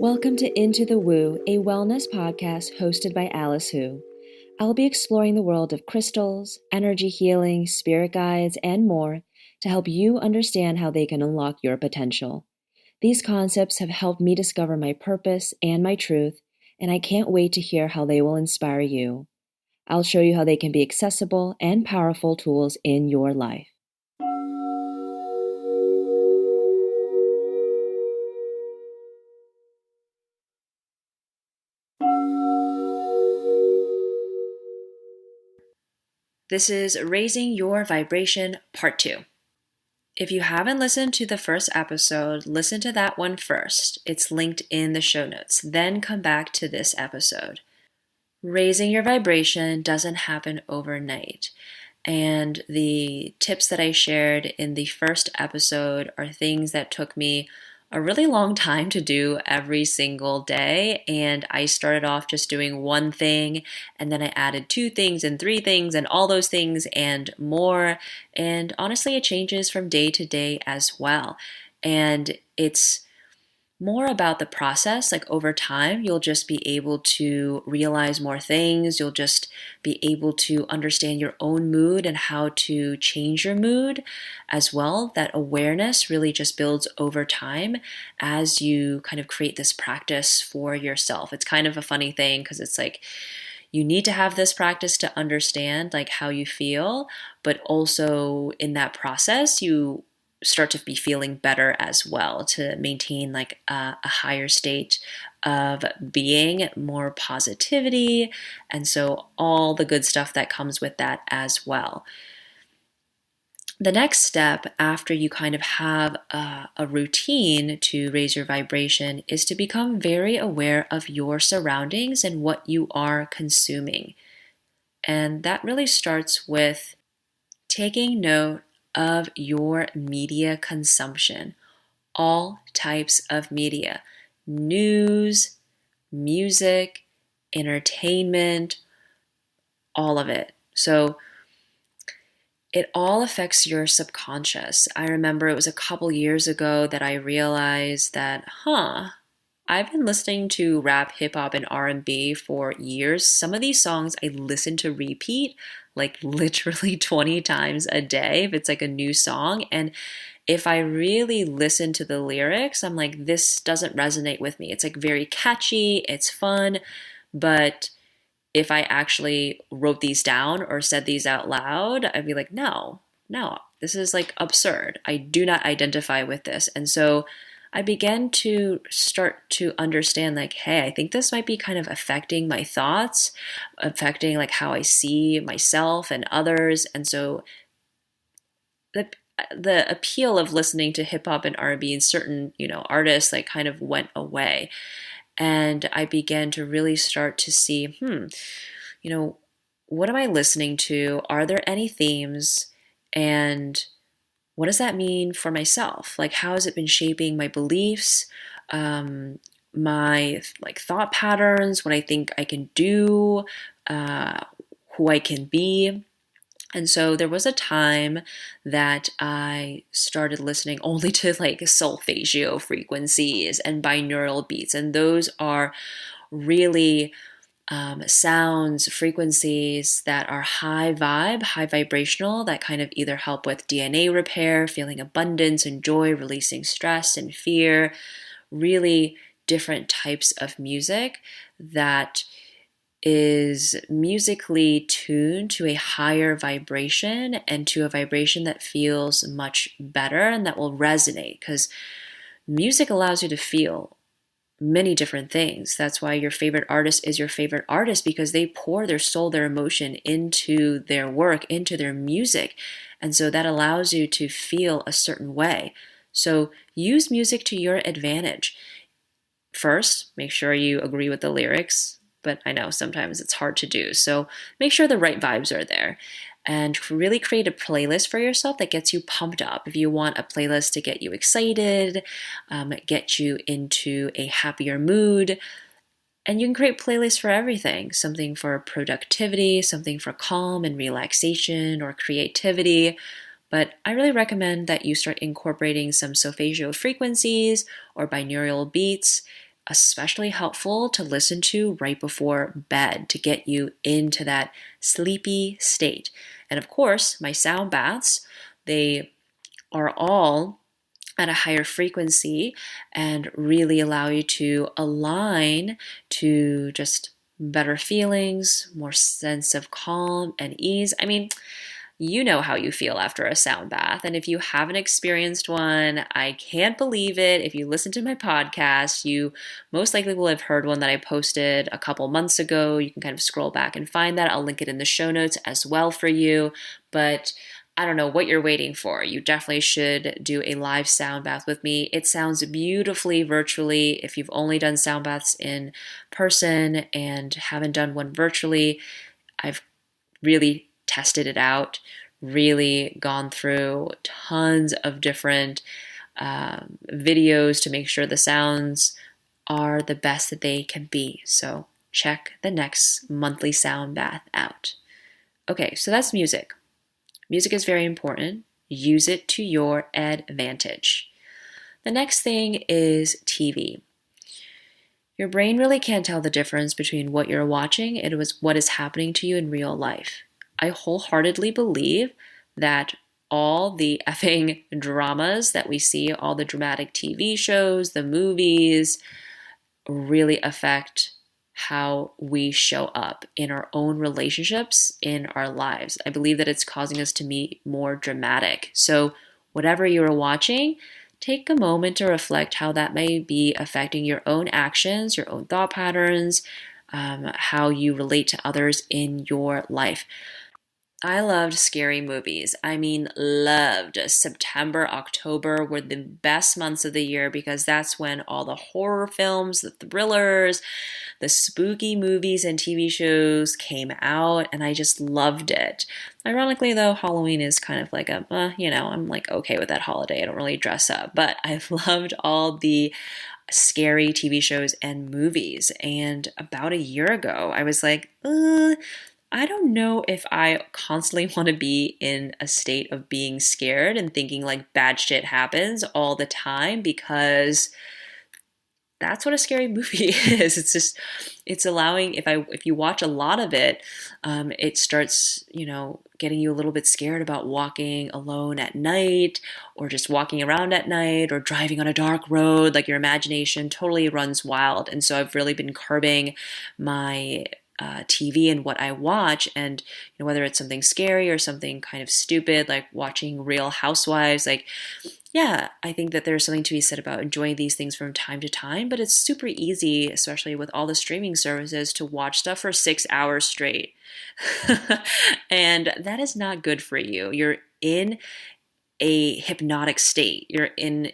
Welcome to Into the Woo, a wellness podcast hosted by Alice Hu. I'll be exploring the world of crystals, energy healing, spirit guides, and more to help you understand how they can unlock your potential. These concepts have helped me discover my purpose and my truth, and I can't wait to hear how they will inspire you. I'll show you how they can be accessible and powerful tools in your life. This is Raising Your Vibration Part 2. If you haven't listened to the first episode, listen to that one first. It's linked in the show notes. Then come back to this episode. Raising your vibration doesn't happen overnight. And the tips that I shared in the first episode are things that took me a really long time to do every single day. And I started off just doing one thing, and then I added 2 things and 3 things and all those things and more. And honestly, it changes from day to day as well. And it's more about the process. Like over time, you'll just be able to realize more things. You'll just be able to understand your own mood and how to change your mood as well. That awareness really just builds over time as you kind of create this practice for yourself. It's kind of a funny thing because it's like, you need to have this practice to understand like how you feel, but also in that process, you start to be feeling better as well to maintain like a higher state of being, more positivity, and so all the good stuff that comes with that as well. The next step after you kind of have a routine to raise your vibration is to become very aware of your surroundings and what you are consuming. And that really starts with taking note of your media consumption, all types of media, news, music, entertainment, all of it. So it all affects your subconscious. I remember it was a couple years ago that I realized that, I've been listening to rap, hip hop, and R&B for years. Some of these songs I listen to repeat like literally 20 times a day if it's like a new song. And if I really listen to the lyrics, I'm like, this doesn't resonate with me. It's like very catchy, it's fun, but if I actually wrote these down or said these out loud, I'd be like, no, this is like absurd. I do not identify with this. And so I began to start to understand like, hey, I think this might be kind of affecting my thoughts, affecting like how I see myself and others. And so the appeal of listening to hip hop and R&B and certain, artists like kind of went away. And I began to really start to see, what am I listening to? Are there any themes? And what does that mean for myself? Like, how has it been shaping my beliefs, my like thought patterns, what I think I can do, who I can be? And so there was a time that I started listening only to like solfeggio frequencies and binaural beats, and those are really sounds, frequencies that are high vibe, high vibrational, that kind of either help with DNA repair, feeling abundance and joy, releasing stress and fear, really different types of music that is musically tuned to a higher vibration and to a vibration that feels much better and that will resonate, because music allows you to feel many different things. That's why your favorite artist is your favorite artist, because they pour their soul, their emotion into their work, into their music. And so that allows you to feel a certain way. So use music to your advantage. First, make sure you agree with the lyrics, but I know sometimes it's hard to do. So make sure the right vibes are there. And really create a playlist for yourself that gets you pumped up. If you want a playlist to get you excited, get you into a happier mood, and you can create playlists for everything. Something for productivity, something for calm and relaxation or creativity. But I really recommend that you start incorporating some solfeggio frequencies or binaural beats especially helpful to listen to right before bed to get you into that sleepy state. And of course, my sound baths, they are all at a higher frequency and really allow you to align to just better feelings, more sense of calm and ease. I mean, you know how you feel after a sound bath. And if you haven't experienced one, I can't believe it. If you listen to my podcast, you most likely will have heard one that I posted a couple months ago. You can kind of scroll back and find that. I'll link it in the show notes as well for you. But I don't know what you're waiting for. You definitely should do a live sound bath with me. It sounds beautifully virtually. If you've only done sound baths in person and haven't done one virtually, I've really tested it out, really gone through tons of different videos to make sure the sounds are the best that they can be. So check the next monthly sound bath out. Okay, so that's music. Music is very important. Use it to your advantage. The next thing is TV. Your brain really can't tell the difference between what you're watching and what is happening to you in real life. I wholeheartedly believe that all the effing dramas that we see, all the dramatic TV shows, the movies, really affect how we show up in our own relationships, in our lives. I believe that it's causing us to be more dramatic. So, whatever you're watching, take a moment to reflect how that may be affecting your own actions, your own thought patterns, how you relate to others in your life. I loved scary movies. I mean, loved. September, October were the best months of the year because that's when all the horror films, the thrillers, the spooky movies and TV shows came out, and I just loved it. Ironically, though, Halloween is kind of like I'm like okay with that holiday. I don't really dress up, but I loved all the scary TV shows and movies. And about a year ago, I was like, I don't know if I constantly want to be in a state of being scared and thinking like bad shit happens all the time, because that's what a scary movie is. It's allowing, if you watch a lot of it, it starts, getting you a little bit scared about walking alone at night, or just walking around at night, or driving on a dark road. Like, your imagination totally runs wild. And so I've really been curbing my TV and what I watch, and whether it's something scary or something kind of stupid, like watching Real Housewives, like, yeah, I think that there's something to be said about enjoying these things from time to time, but it's super easy, especially with all the streaming services, to watch stuff for 6 hours straight. And that is not good for you. You're in a hypnotic state. You're in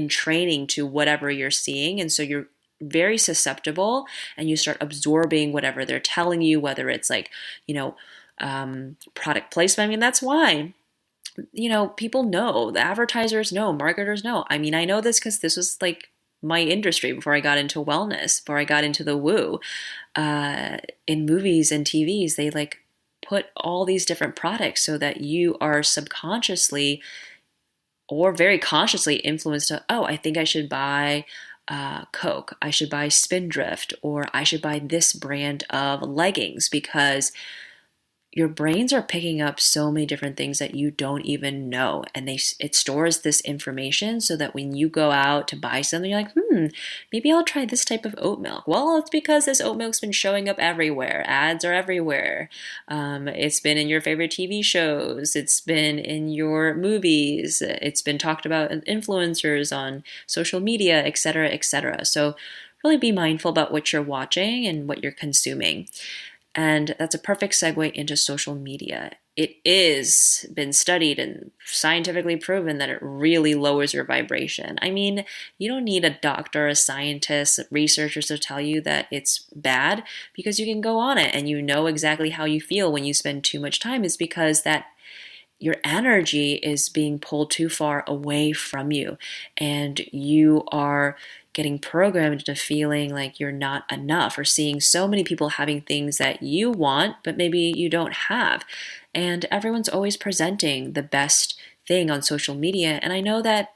training to whatever you're seeing, and so you're very susceptible, and you start absorbing whatever they're telling you, whether it's like, product placement. I mean, that's why, people know, the advertisers know, marketers know. I mean, I know this because this was like my industry before I got into wellness, before I got into the woo. In movies and TVs, they like put all these different products so that you are subconsciously or very consciously influenced to, oh, I think I should buy Coke, I should buy Spindrift, or I should buy this brand of leggings, because your brains are picking up so many different things that you don't even know, and it stores this information so that when you go out to buy something, you're like, maybe I'll try this type of oat milk. Well, it's because this oat milk's been showing up everywhere. Ads are everywhere. It's been in your favorite TV shows. It's been in your movies. It's been talked about in influencers on social media, etc., etc. So really be mindful about what you're watching and what you're consuming. And that's a perfect segue into social media. It is been studied and scientifically proven that it really lowers your vibration. I mean, you don't need a doctor, a scientist, researchers to tell you that it's bad, because you can go on it and you know exactly how you feel when you spend too much time. Is because that your energy is being pulled too far away from you, and you are getting programmed into feeling like you're not enough, or seeing so many people having things that you want, but maybe you don't have. And everyone's always presenting the best thing on social media. And I know that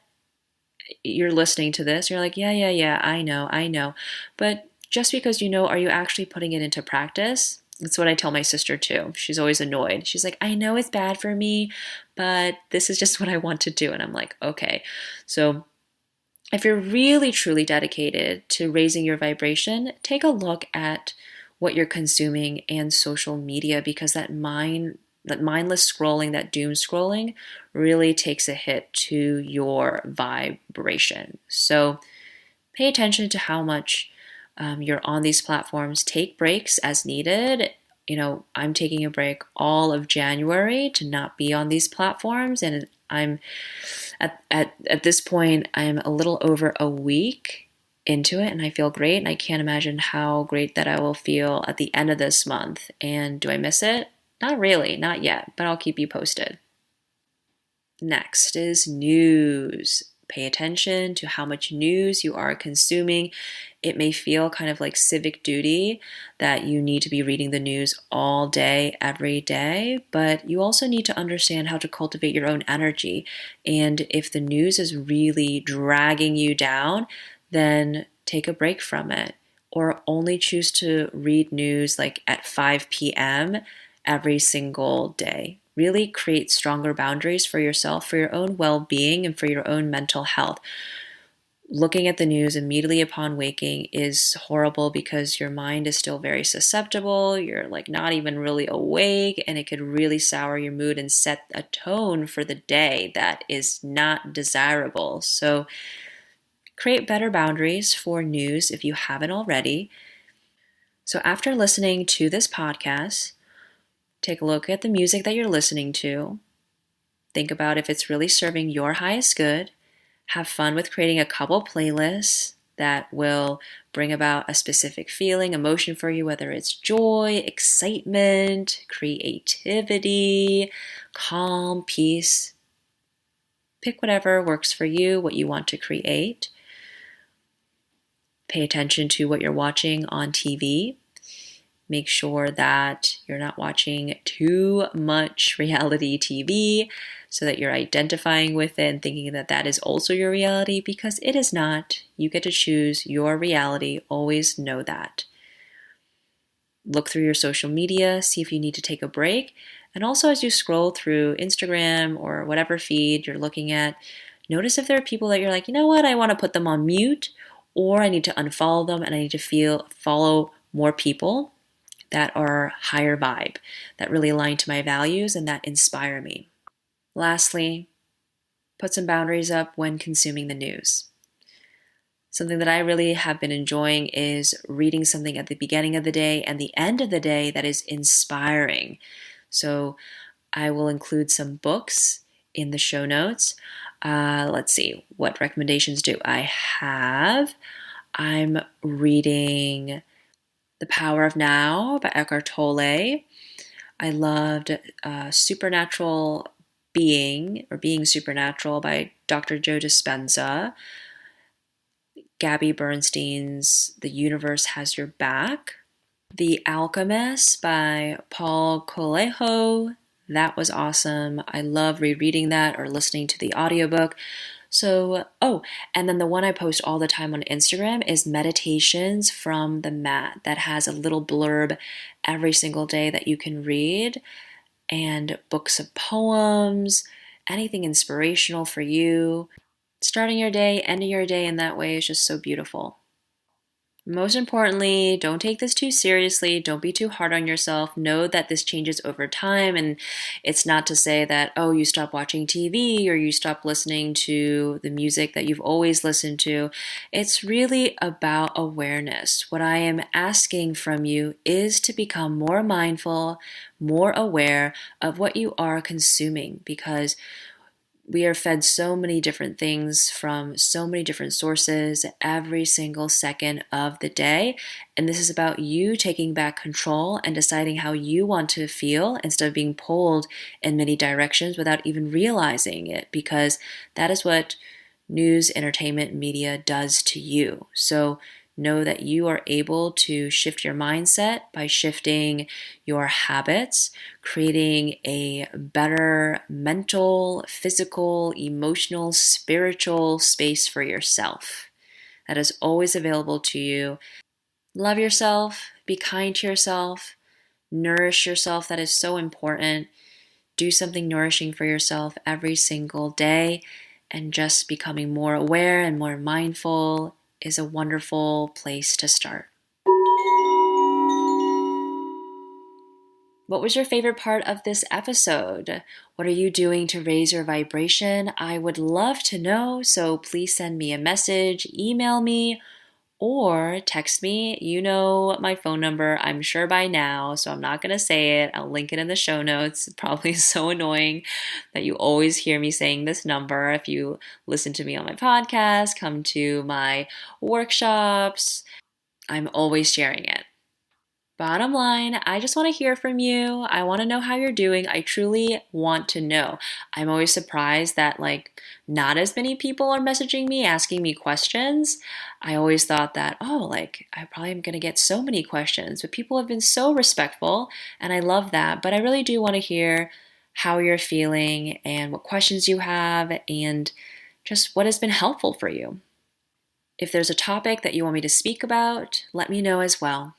you're listening to this, you're like, yeah, I know. But just because you know, are you actually putting it into practice? That's what I tell my sister too. She's always annoyed. She's like, I know it's bad for me, but this is just what I want to do. And I'm like, okay. So if you're really truly dedicated to raising your vibration, take a look at what you're consuming and social media, because that mindless scrolling, that doom scrolling really takes a hit to your vibration. So pay attention to how much you're on these platforms. Take breaks as needed. I'm taking a break all of January to not be on these platforms, and I'm at this point, I'm a little over a week into it, and I feel great, and I can't imagine how great that I will feel at the end of this month. And do I miss it? Not really, not yet, but I'll keep you posted. Next is news. Pay attention to how much news you are consuming. It may feel kind of like civic duty that you need to be reading the news all day, every day, but you also need to understand how to cultivate your own energy. And if the news is really dragging you down, then take a break from it, or only choose to read news like at 5 p.m. every single day. Really create stronger boundaries for yourself, for your own well-being, and for your own mental health. Looking at the news immediately upon waking is horrible because your mind is still very susceptible. You're like not even really awake, and it could really sour your mood and set a tone for the day that is not desirable. So create better boundaries for news if you haven't already. So after listening to this podcast, take a look at the music that you're listening to. Think about if it's really serving your highest good. Have fun with creating a couple playlists that will bring about a specific feeling, emotion for you, whether it's joy, excitement, creativity, calm, peace. Pick whatever works for you, what you want to create. Pay attention to what you're watching on TV. Make sure that you're not watching too much reality TV so that you're identifying with it and thinking that that is also your reality, because it is not. You get to choose your reality. Always know that. Look through your social media, see if you need to take a break. And also, as you scroll through Instagram or whatever feed you're looking at, notice if there are people that you're like, you know what, I want to put them on mute, or I need to unfollow them and I need to follow more people that are higher vibe, that really align to my values and that inspire me. Lastly, put some boundaries up when consuming the news. Something that I really have been enjoying is reading something at the beginning of the day and the end of the day that is inspiring. So I will include some books in the show notes. Let's see, what recommendations do I have? I'm reading The Power of Now by Eckhart Tolle. I loved Supernatural Being, or Being Supernatural, by Dr. Joe Dispenza. Gabby Bernstein's The Universe Has Your Back. The Alchemist by Paul Coelho. That was awesome. I love rereading that or listening to the audiobook. So, and then the one I post all the time on Instagram is Meditations from the Mat, that has a little blurb every single day that you can read, and books of poems, anything inspirational for you. Starting your day, ending your day in that way is just so beautiful. Most importantly, don't take this too seriously. Don't be too hard on yourself. Know that this changes over time, and it's not to say that, you stop watching TV or you stop listening to the music that you've always listened to. It's really about awareness. What I am asking from you is to become more mindful, more aware of what you are consuming, because we are fed so many different things from so many different sources every single second of the day. And this is about you taking back control and deciding how you want to feel instead of being pulled in many directions without even realizing it, because that is what news, entertainment, media does to you. So Know that you are able to shift your mindset by shifting your habits, creating a better mental, physical, emotional, spiritual space for yourself. That is always available to you. Love yourself, be kind to yourself, nourish yourself. That is so important. Do something nourishing for yourself every single day, and just becoming more aware and more mindful is a wonderful place to start. What was your favorite part of this episode? What are you doing to raise your vibration? I would love to know, so please send me a message, email me, or text me. You know my phone number, I'm sure by now, so I'm not going to say it. I'll link it in the show notes. It's probably so annoying that you always hear me saying this number. If you listen to me on my podcast, come to my workshops, I'm always sharing it. Bottom line, I just want to hear from you. I want to know how you're doing. I truly want to know. I'm always surprised that not as many people are messaging me, asking me questions. I always thought that, I probably am going to get so many questions, but people have been so respectful and I love that. But I really do want to hear how you're feeling and what questions you have and just what has been helpful for you. If there's a topic that you want me to speak about, let me know as well.